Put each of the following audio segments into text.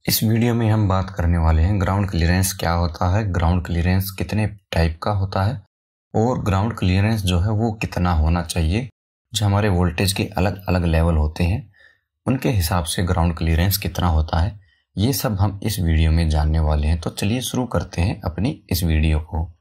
इस वीडियो में हम बात करने वाले हैं ग्राउंड क्लियरेंस क्या होता है, ग्राउंड क्लियरेंस कितने टाइप का होता है और ग्राउंड क्लियरेंस जो है वो कितना होना चाहिए। जो हमारे वोल्टेज के अलग अलग लेवल होते हैं उनके हिसाब से ग्राउंड क्लियरेंस कितना होता है, ये सब हम इस वीडियो में जानने वाले हैं। तो चलिए शुरू करते हैं अपनी इस वीडियो को।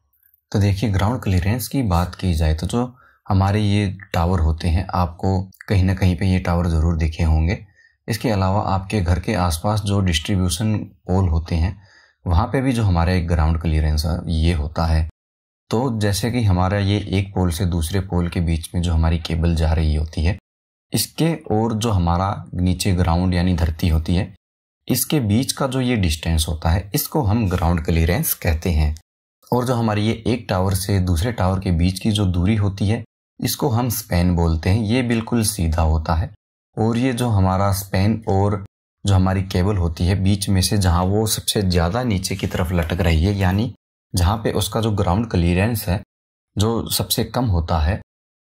तो देखिए, ग्राउंड क्लियरेंस की बात की जाए तो जो हमारे ये टावर होते हैं, आपको कहीं ना कहीं पे ये टावर ज़रूर दिखे होंगे। इसके अलावा आपके घर के आसपास जो डिस्ट्रीब्यूशन पोल होते हैं वहाँ पे भी जो हमारा एक ग्राउंड क्लियरेंस है ये होता है। तो जैसे कि हमारा ये एक पोल से दूसरे पोल के बीच में जो हमारी केबल जा रही होती है, इसके और जो हमारा नीचे ग्राउंड यानी धरती होती है, इसके बीच का जो ये डिस्टेंस होता है इसको हम ग्राउंड क्लियरेंस कहते हैं। और जो हमारी ये एक टावर से दूसरे टावर के बीच की जो दूरी होती है इसको हम स्पैन बोलते हैं। ये बिल्कुल सीधा होता है। और ये जो हमारा स्पैन और जो हमारी केबल होती है बीच में से जहाँ वो सबसे ज़्यादा नीचे की तरफ लटक रही है, यानी जहाँ पे उसका जो ग्राउंड क्लियरेंस है जो सबसे कम होता है,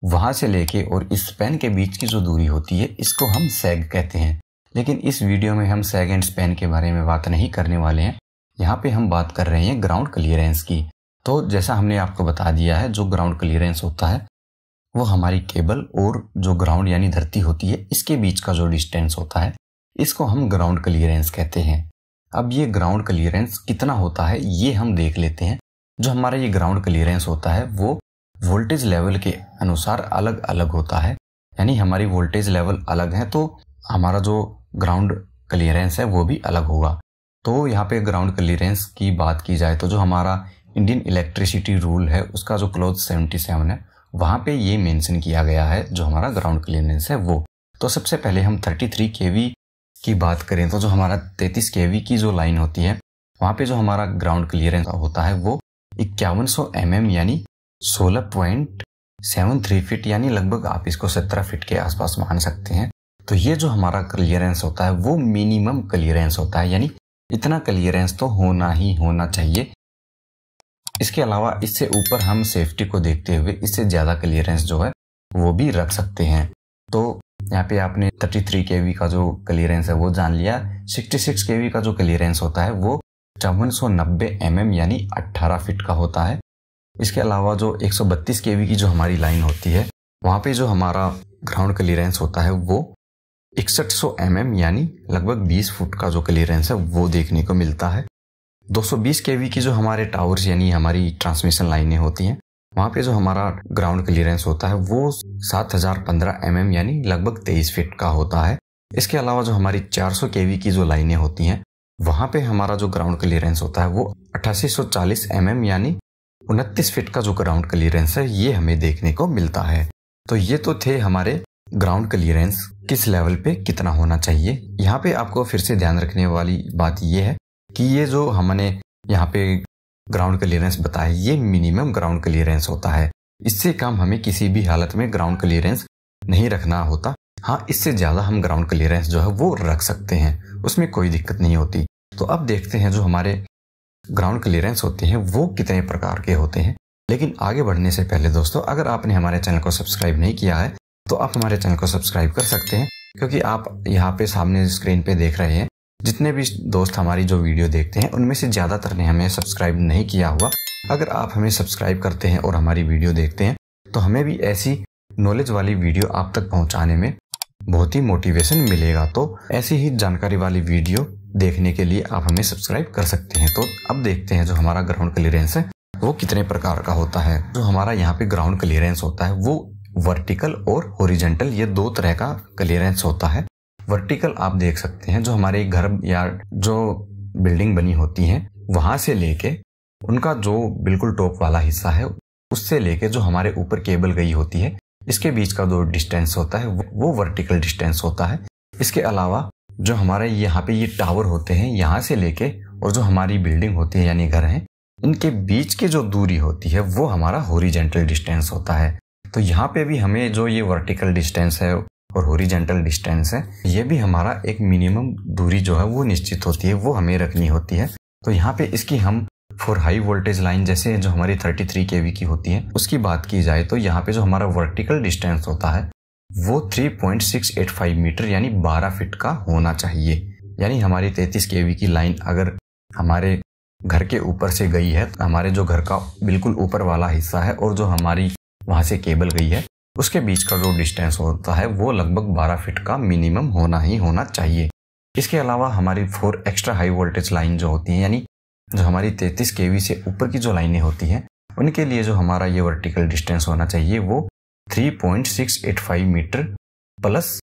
वहाँ से लेके और इस स्पैन के बीच की जो दूरी होती है इसको हम सैग कहते हैं। लेकिन इस वीडियो में हम सैग एंड स्पैन के बारे में बात नहीं करने वाले हैं। यहाँ पे हम बात कर रहे हैं ग्राउंड क्लियरेंस की। तो जैसा हमने आपको बता दिया है, जो ग्राउंड क्लियरेंस होता है वो हमारी केबल और जो ग्राउंड यानी धरती होती है इसके बीच का जो डिस्टेंस होता है इसको हम ग्राउंड क्लियरेंस कहते हैं। अब ये ग्राउंड क्लियरेंस कितना होता है ये हम देख लेते हैं। जो हमारा ये ग्राउंड क्लियरेंस होता है वो वोल्टेज लेवल के अनुसार अलग अलग होता है। यानी हमारी वोल्टेज लेवल अलग है तो हमारा जो ग्राउंड क्लियरेंस है वो भी अलग होगा। तो यहाँ पे ग्राउंड क्लियरेंस की बात की जाए तो जो हमारा इंडियन इलेक्ट्रिसिटी रूल है उसका जो क्लॉज 77 है वहाँ पे ये मेंशन किया गया है जो हमारा ग्राउंड क्लियरेंस है वो। तो सबसे पहले हम 33 kV की बात करें तो जो हमारा 33 kV की जो लाइन होती है वहाँ पे जो हमारा ग्राउंड क्लियरेंस होता है वो 5100 mm यानी 16.73 फीट, यानी लगभग आप इसको 17 फीट के आसपास मान सकते हैं। तो ये जो हमारा क्लियरेंस होता है वो मिनिमम क्लियरेंस होता है, यानी इतना क्लियरेंस तो होना ही होना चाहिए। इसके अलावा इससे ऊपर हम सेफ्टी को देखते हुए इससे ज़्यादा क्लियरेंस जो है वो भी रख सकते हैं। तो यहाँ पे आपने 33 kV का जो क्लियरेंस है वो जान लिया। 66 kV का जो क्लियरेंस होता है वो 5490 mm यानी 18 फीट का होता है। इसके अलावा जो 132 kV की जो हमारी लाइन होती है वहाँ पे जो हमारा ग्राउंड क्लियरेंस होता है वो 6100 mm यानी लगभग 20 फुट का जो क्लियरेंस है वो देखने को मिलता है। 220 kV की जो हमारे टावर्स यानी हमारी ट्रांसमिशन लाइनें होती हैं वहाँ पे जो हमारा ग्राउंड क्लियरेंस होता है वो 7015 mm यानी लगभग 23 फीट का होता है। इसके अलावा जो हमारी 400 kV की जो लाइनें होती हैं वहाँ पे हमारा जो ग्राउंड क्लियरेंस होता है वो 8840 mm यानी 29 फीट का जो ग्राउंड क्लियरेंस है ये हमें देखने को मिलता है। तो ये तो थे हमारे ग्राउंड क्लियरेंस किस लेवल पे कितना होना चाहिए। यहाँ पे आपको फिर से ध्यान रखने वाली बात ये है कि ये जो हमने यहाँ पे ग्राउंड क्लियरेंस बताया ये मिनिमम ग्राउंड क्लियरेंस होता है। इससे कम हमें किसी भी हालत में ग्राउंड क्लियरेंस नहीं रखना होता। हाँ, इससे ज़्यादा हम ग्राउंड क्लियरेंस जो है वो रख सकते हैं, उसमें कोई दिक्कत नहीं होती। तो अब देखते हैं जो हमारे ग्राउंड क्लियरेंस होते हैं वो कितने प्रकार के होते हैं। लेकिन आगे बढ़ने से पहले दोस्तों, अगर आपने हमारे चैनल को सब्सक्राइब नहीं किया है तो आप हमारे चैनल को सब्सक्राइब कर सकते हैं, क्योंकि आप यहाँ पे सामने स्क्रीन पे देख रहे हैं जितने भी दोस्त हमारी जो वीडियो देखते हैं उनमें से ज़्यादातर ने हमें सब्सक्राइब नहीं किया हुआ। अगर आप हमें सब्सक्राइब करते हैं और हमारी वीडियो देखते हैं तो हमें भी ऐसी नॉलेज वाली वीडियो आप तक पहुंचाने में बहुत ही मोटिवेशन मिलेगा। तो ऐसी ही जानकारी वाली वीडियो देखने के लिए आप हमें सब्सक्राइब कर सकते हैं। तो अब देखते हैं जो हमारा ग्राउंड क्लियरेंस है वो कितने प्रकार का होता है। जो हमारा यहाँ पे ग्राउंड क्लियरेंस होता है वो वर्टिकल और हॉरिजॉन्टल, ये दो तरह का क्लियरेंस होता है। वर्टिकल आप देख सकते हैं जो हमारे घर या जो बिल्डिंग बनी होती हैं वहां से लेके उनका जो बिल्कुल टॉप वाला हिस्सा है उससे लेके जो हमारे ऊपर केबल गई होती है इसके बीच का जो डिस्टेंस होता है वो वर्टिकल डिस्टेंस होता है। इसके अलावा जो हमारे यहाँ पे ये टावर होते हैं यहाँ से लेके और जो हमारी बिल्डिंग होती है यानी घर है, इनके बीच की जो दूरी होती है वो हमारा हॉरिजॉन्टल डिस्टेंस होता है। तो यहाँ पे भी हमें जो ये वर्टिकल डिस्टेंस है और हॉरिजॉन्टल डिस्टेंस है ये भी हमारा एक मिनिमम दूरी जो है वो निश्चित होती है, वो हमें रखनी होती है। तो यहाँ पे इसकी हम फॉर हाई वोल्टेज लाइन जैसे जो हमारी 33 kV की होती है उसकी बात की जाए तो यहाँ पे जो हमारा वर्टिकल डिस्टेंस होता है वो 3.685 मीटर यानी 12 फीट का होना चाहिए। यानी हमारी 33 केवी की लाइन अगर हमारे घर के ऊपर से गई है, हमारे जो घर का बिल्कुल ऊपर वाला हिस्सा है और जो हमारी वहाँ से केबल गई है, उसके बीच का जो डिस्टेंस होता है वो लगभग 12 फीट का मिनिमम होना ही होना चाहिए। इसके अलावा हमारी 4 एक्स्ट्रा हाई वोल्टेज लाइन जो होती हैं, यानी जो हमारी 33 केवी से ऊपर की जो लाइनें होती हैं, उनके लिए जो हमारा ये वर्टिकल डिस्टेंस होना चाहिए वो 3.685 metre plus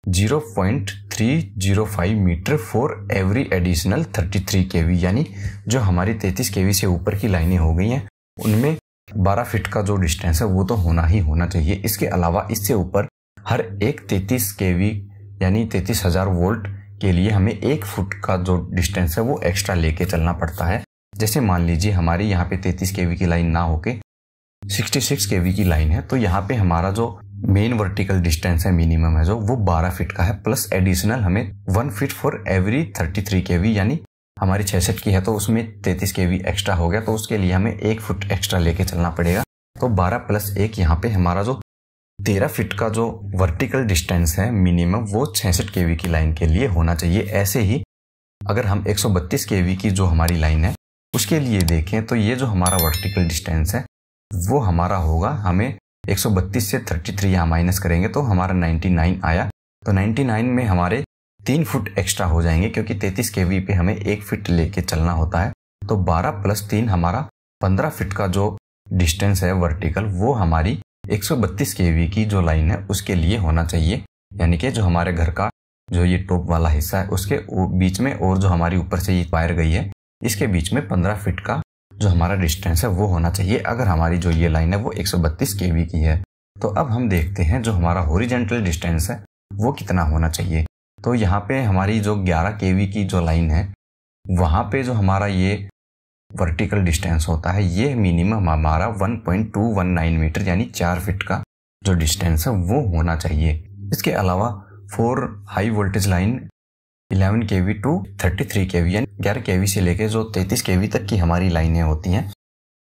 0.305 metre for every additional 33 KV, यानी जो हमारी 33 केवी से ऊपर की लाइनें हो गई हैं उनमें 12 फीट का जो डिस्टेंस है वो तो होना ही होना चाहिए। इसके अलावा इससे ऊपर हर एक 33 केवी यानी 33,000 वोल्ट के लिए हमें 1 फुट का जो डिस्टेंस है वो एक्स्ट्रा लेके चलना पड़ता है। जैसे मान लीजिए हमारी यहाँ पे 33 केवी की लाइन ना होके 66 केवी की लाइन है, तो यहाँ पे हमारा जो मेन वर्टिकल डिस्टेंस है मिनिमम है जो वो 12 फीट का है, प्लस एडिशनल हमें 1 फीट फॉर एवरी 33 केवी, यानी हमारी 66 की है तो उसमें 33 केवी एक्स्ट्रा हो गया, तो उसके लिए हमें 1 फुट एक्स्ट्रा लेके चलना पड़ेगा। तो 12 प्लस 1 यहाँ पे हमारा जो 13 फीट का जो वर्टिकल डिस्टेंस है मिनिमम वो 66 केवी की लाइन के लिए होना चाहिए। ऐसे ही अगर हम 132 केवी की जो हमारी लाइन है उसके लिए देखें तो ये जो हमारा वर्टिकल डिस्टेंस है वो हमारा होगा, हमें 132 से 33 यहाँ माइनस करेंगे तो हमारा 99 आया। तो 99 में हमारे 3 फुट एक्स्ट्रा हो जाएंगे क्योंकि 33 केवी पे हमें 1 फीट लेके चलना होता है। तो 12 प्लस 3 हमारा 15 फीट का जो डिस्टेंस है वर्टिकल वो हमारी 132 केवी की जो लाइन है उसके लिए होना चाहिए, यानी कि जो हमारे घर का जो ये टॉप वाला हिस्सा है उसके बीच में और जो हमारी ऊपर से ये वायर गई है इसके बीच में 15 फीट का जो हमारा डिस्टेंस है वो होना चाहिए अगर हमारी जो ये लाइन है वो 132 केवी की है। तो अब हम देखते हैं जो हमारा हॉरिजॉन्टल डिस्टेंस है वो कितना होना चाहिए। तो यहाँ पे हमारी जो 11 केवी की जो लाइन है वहाँ पे जो हमारा ये वर्टिकल डिस्टेंस होता है ये मिनिमम हमारा 1.219 मीटर यानी 4 फीट का जो डिस्टेंस है वो होना चाहिए। इसके अलावा 4 high voltage line 11 KV to 33 KV यानी 11 केवी से लेके जो 33 केवी तक की हमारी लाइनें होती हैं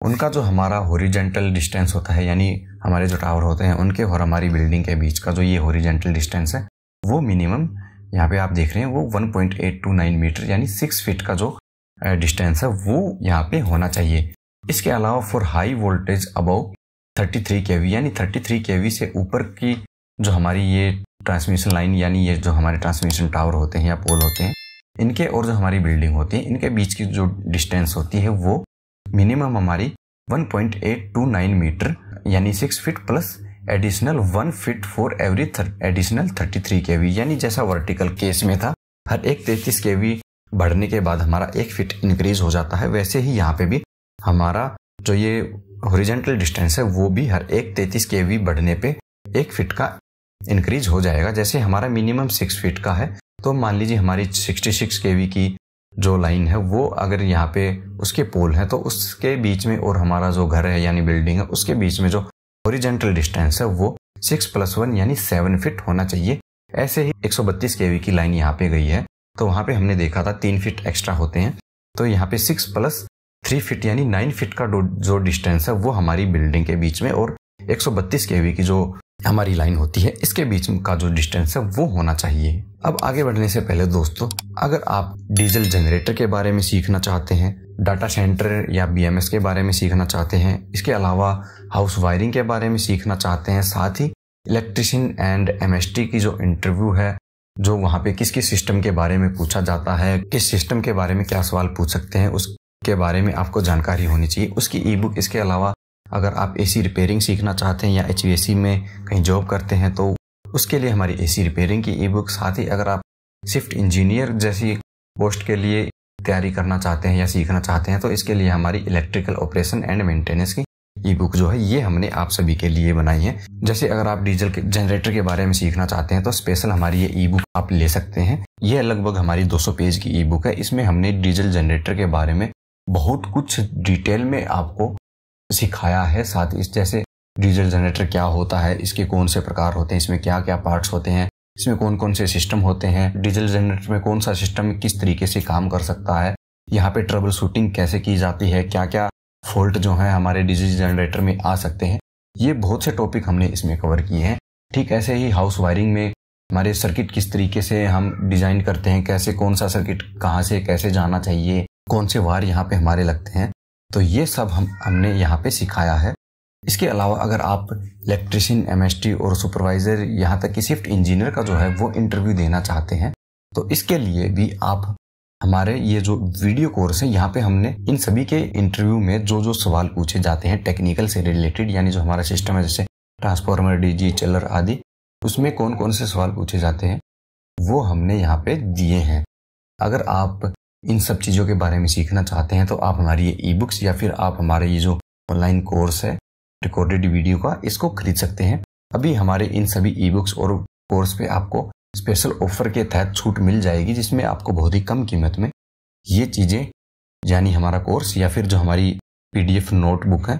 उनका जो हमारा हॉरिजॉन्टल डिस्टेंस होता है, यानी हमारे जो टावर होते हैं उनके और हमारी बिल्डिंग के बीच का जो ये हॉरिजॉन्टल डिस्टेंस है वो मिनिमम यहाँ पे आप देख रहे हैं वो 1.829 मीटर यानी 6 फीट का जो डिस्टेंस है वो यहाँ पे होना चाहिए। इसके अलावा for high voltage above 33 KV यानी 33 केवी से ऊपर की जो हमारी ये ट्रांसमिशन लाइन यानी ये जो हमारे ट्रांसमिशन टावर होते हैं या पोल होते हैं इनके और जो हमारी बिल्डिंग होती है इनके बीच की जो डिस्टेंस होती है वो मिनिमम हमारी 1.829 मीटर यानी 6 feet plus additional 1 feet for every additional 33 KV, यानी जैसा वर्टिकल केस में था हर एक 33 केवी बढ़ने के बाद हमारा 1 फीट इंक्रीज हो जाता है, वैसे ही यहाँ पे भी हमारा जो ये हॉरिजॉन्टल डिस्टेंस है वो भी हर एक 33 केवी बढ़ने पे 1 फीट का इंक्रीज हो जाएगा। जैसे हमारा मिनिमम 6 फीट का है तो मान लीजिए हमारी 66 केवी की जो लाइन है वो अगर यहाँ पे उसके पोल है तो उसके बीच में और हमारा जो घर है यानी बिल्डिंग है उसके बीच में जो हॉरिजॉन्टल डिस्टेंस है वो 6 + 1 यानी 7 फीट होना चाहिए। ऐसे ही 132 केवी की लाइन यहाँ पे गई है तो वहाँ पे हमने देखा था 3 फीट एक्स्ट्रा होते हैं, तो यहाँ पे 6 + 3 फीट यानी 9 फीट का जो डिस्टेंस है वो हमारी बिल्डिंग के बीच में और 132 केवी की जो हमारी लाइन होती है इसके बीच का जो डिस्टेंस है वो होना चाहिए। अब आगे बढ़ने से पहले दोस्तों, अगर आप डीजल जनरेटर के बारे में सीखना चाहते हैं, डाटा सेंटर या बीएमएस के बारे में सीखना चाहते हैं, इसके अलावा हाउस वायरिंग के बारे में सीखना चाहते हैं, साथ ही इलेक्ट्रिशियन एंड एमएसटी की जो इंटरव्यू है जो वहाँ पे किस किस सिस्टम के बारे में पूछा जाता है, किस सिस्टम के बारे में क्या सवाल पूछ सकते हैं उसके बारे में आपको जानकारी होनी चाहिए, उसकी ई बुक। इसके अलावा अगर आप एसी रिपेयरिंग सीखना चाहते हैं या एचवीएसी में कहीं जॉब करते हैं तो उसके लिए हमारी एसी रिपेयरिंग की ई बुक, साथ ही अगर आप शिफ्ट इंजीनियर जैसी पोस्ट के लिए तैयारी करना चाहते हैं या सीखना चाहते हैं तो इसके लिए हमारी इलेक्ट्रिकल ऑपरेशन एंड मेंटेनेंस की ई बुक जो है ये हमने आप सभी के लिए बनाई है। जैसे अगर आप डीजल के जनरेटर के बारे में सीखना चाहते हैं तो स्पेशल हमारी ये ई बुक आप ले सकते हैं। ये लगभग हमारी 200 पेज की ई बुक है। इसमें हमने डीजल जनरेटर के बारे में बहुत कुछ डिटेल में आपको सिखाया है। साथ ही जैसे डीजल जनरेटर क्या होता है, इसके कौन से प्रकार होते हैं, इसमें क्या क्या पार्ट्स होते हैं, इसमें कौन कौन से सिस्टम होते हैं, डीजल जनरेटर में कौन सा सिस्टम किस तरीके से काम कर सकता है, यहाँ पे ट्रबल शूटिंग कैसे की जाती है, क्या क्या फॉल्ट जो है हमारे डीजल जनरेटर में आ सकते हैं, ये बहुत से टॉपिक हमने इसमें कवर किए हैं। ठीक ऐसे ही हाउस वायरिंग में हमारे सर्किट किस तरीके से हम डिजाइन करते हैं, कैसे कौन सा सर्किट कहाँ से कैसे जाना चाहिए, कौन से वायर यहाँ पे हमारे लगते हैं, तो ये सब हमने यहाँ पे सिखाया है। इसके अलावा अगर आप इलेक्ट्रिशियन, एमएसटी और सुपरवाइजर, यहाँ तक कि शिफ्ट इंजीनियर का जो है वो इंटरव्यू देना चाहते हैं, तो इसके लिए भी आप हमारे ये जो वीडियो कोर्स है यहाँ पे हमने इन सभी के इंटरव्यू में जो जो सवाल पूछे जाते हैं टेक्निकल से रिलेटेड, यानी जो हमारा सिस्टम है जैसे ट्रांसफार्मर, डीजी, चिलर आदि, उसमें कौन कौन से सवाल पूछे जाते हैं वो हमने यहाँ पे दिए हैं। अगर आप इन सब चीज़ों के बारे में सीखना चाहते हैं तो आप हमारी ये ई बुक्स या फिर आप हमारे ये जो ऑनलाइन कोर्स है रिकॉर्डेड वीडियो का, इसको खरीद सकते हैं। अभी हमारे इन सभी ई बुक्स और कोर्स पे आपको स्पेशल ऑफर के तहत छूट मिल जाएगी, जिसमें आपको बहुत ही कम कीमत में ये चीज़ें यानी हमारा कोर्स या फिर जो हमारी PDF नोटबुक है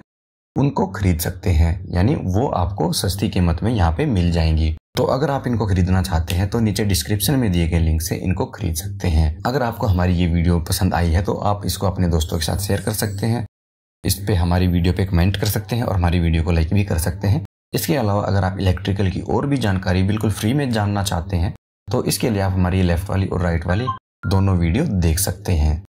उनको खरीद सकते हैं, यानी वो आपको सस्ती कीमत में यहाँ पे मिल जाएंगी। तो अगर आप इनको खरीदना चाहते हैं तो नीचे डिस्क्रिप्शन में दिए गए लिंक से इनको खरीद सकते हैं। अगर आपको हमारी ये वीडियो पसंद आई है तो आप इसको अपने दोस्तों के साथ शेयर कर सकते हैं, इस पे हमारी वीडियो पे कमेंट कर सकते हैं और हमारी वीडियो को लाइक भी कर सकते हैं। इसके अलावा अगर आप इलेक्ट्रिकल की और भी जानकारी बिल्कुल फ्री में जानना चाहते हैं तो इसके लिए आप हमारी लेफ्ट वाली और राइट वाली दोनों वीडियो देख सकते हैं।